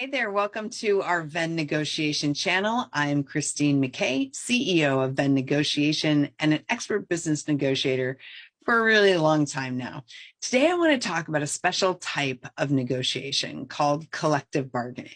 Hey there, welcome to our Venn Negotiation channel. I'm Christine McKay, CEO of Venn Negotiation and an expert business negotiator for a really long time now. Today, I want to talk about a special type of negotiation called collective bargaining.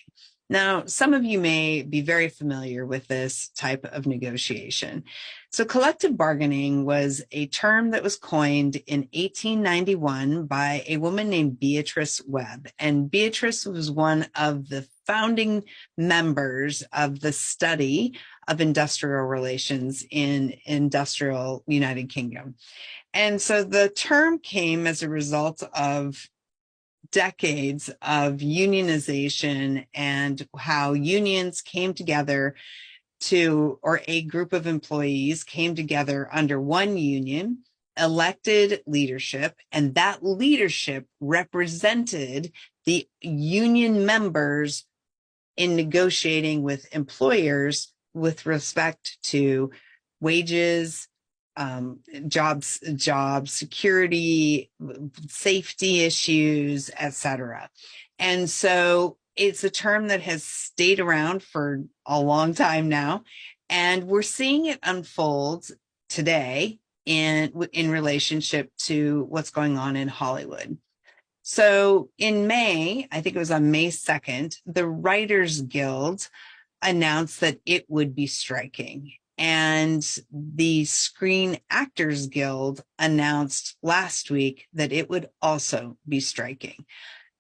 Now, some of you may be very familiar with this type of negotiation. So collective bargaining was a term that was coined in 1891 by a woman named Beatrice Webb. And Beatrice was one of the founding members of the study of industrial relations in industrial United Kingdom. And so the term came as a result of decades of unionization and how unions came together or a group of employees came together under one union, elected leadership, and that leadership represented the union members in negotiating with employers with respect to wages, job security, safety issues, etc. And so it's a term that has stayed around for a long time now, and we're seeing it unfold today in relationship to what's going on in Hollywood. So in May, I think it was on May 2nd, the Writers Guild announced that it would be striking. And the Screen Actors Guild announced last week that it would also be striking.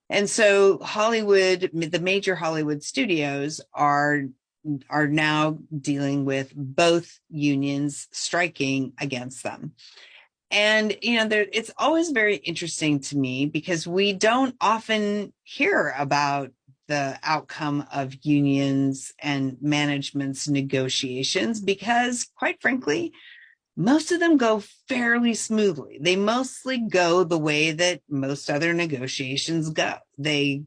And so Hollywood, the major Hollywood studios are now dealing with both unions striking against them. And, it's always very interesting to me because we don't often hear about the outcome of unions and management's negotiations because, quite frankly, most of them go fairly smoothly. They mostly go the way that most other negotiations go. They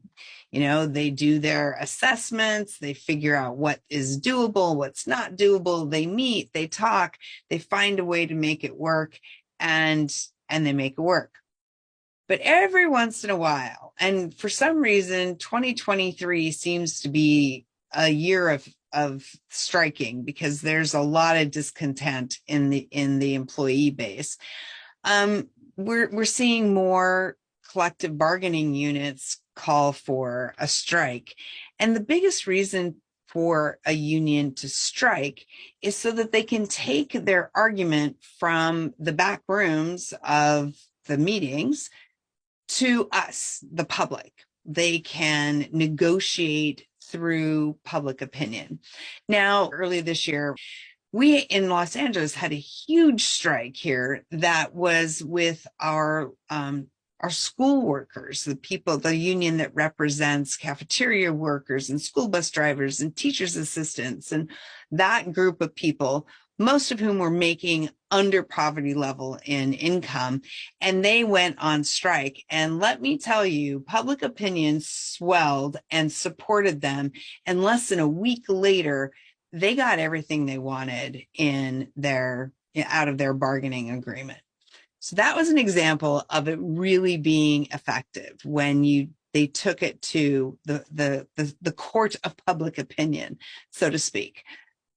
do their assessments, they figure out what is doable, what's not doable, they meet, they talk, they find a way to make it work, and they make it work. But every once in a while, and for some reason, 2023 seems to be a year of striking because there's a lot of discontent in the employee base. We're seeing more collective bargaining units call for a strike. And the biggest reason for a union to strike is so that they can take their argument from the back rooms of the meetings to us, the public. They can negotiate through public opinion. Now, early this year, we in Los Angeles had a huge strike here that was with our school workers, the union that represents cafeteria workers and school bus drivers and teachers' assistants, and that group of people, most of whom were making under poverty level in income, and they went on strike. And let me tell you, public opinion swelled and supported them. And less than a week later, they got everything they wanted out of their bargaining agreement. So that was an example of it really being effective when they took it to the court of public opinion, so to speak.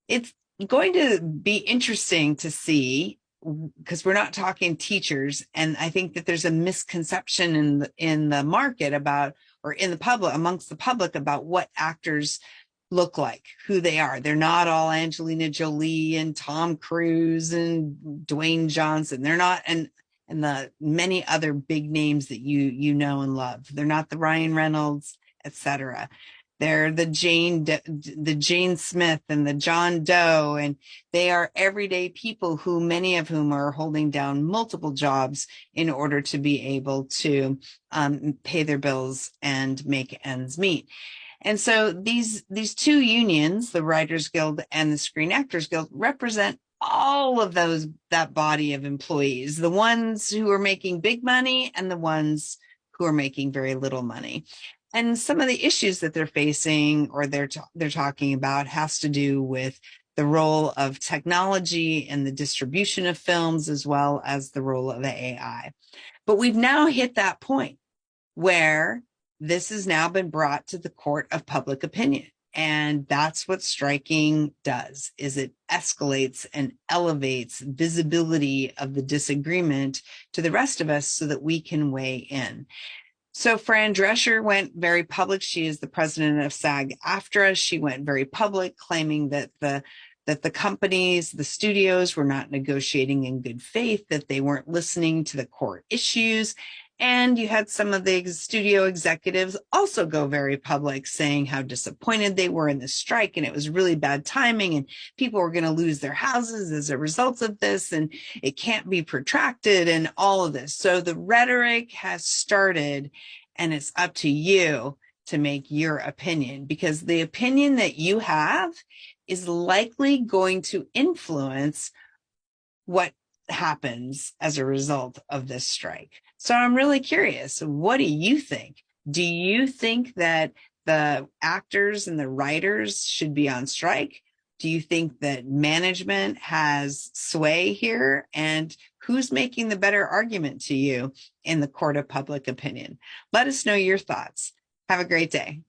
It's going to be interesting to see, because we're not talking teachers, and I think that there's a misconception in the market about, or in the public, amongst the public, about what actors look like, who they are. They're not all Angelina Jolie and Tom Cruise and Dwayne Johnson. They're not, and the many other big names that you know and love. They're not the Ryan Reynolds, etc. They're the Jane Smith and the John Doe, and they are everyday people many of whom are holding down multiple jobs in order to be able to pay their bills and make ends meet. And so these two unions, the Writers Guild and the Screen Actors Guild, represent all of that body of employees, the ones who are making big money and the ones who are making very little money. And some of the issues that they're facing or they're talking about has to do with the role of technology in the distribution of films, as well as the role of AI. But we've now hit that point where this has now been brought to the court of public opinion. And that's what striking does, is it escalates and elevates visibility of the disagreement to the rest of us so that we can weigh in. So Fran Drescher went very public. She is the president of SAG-AFTRA. She went very public, claiming that the companies, the studios were not negotiating in good faith, that they weren't listening to the core issues. And you had some of the studio executives also go very public, saying how disappointed they were in the strike, and it was really bad timing, and people were going to lose their houses as a result of this, and it can't be protracted, and all of this. So the rhetoric has started, and it's up to you to make your opinion, because the opinion that you have is likely going to influence what happens as a result of this strike. So I'm really curious, what do you think? Do you think that the actors and the writers should be on strike? Do you think that management has sway here? And who's making the better argument to you in the court of public opinion? Let us know your thoughts. Have a great day.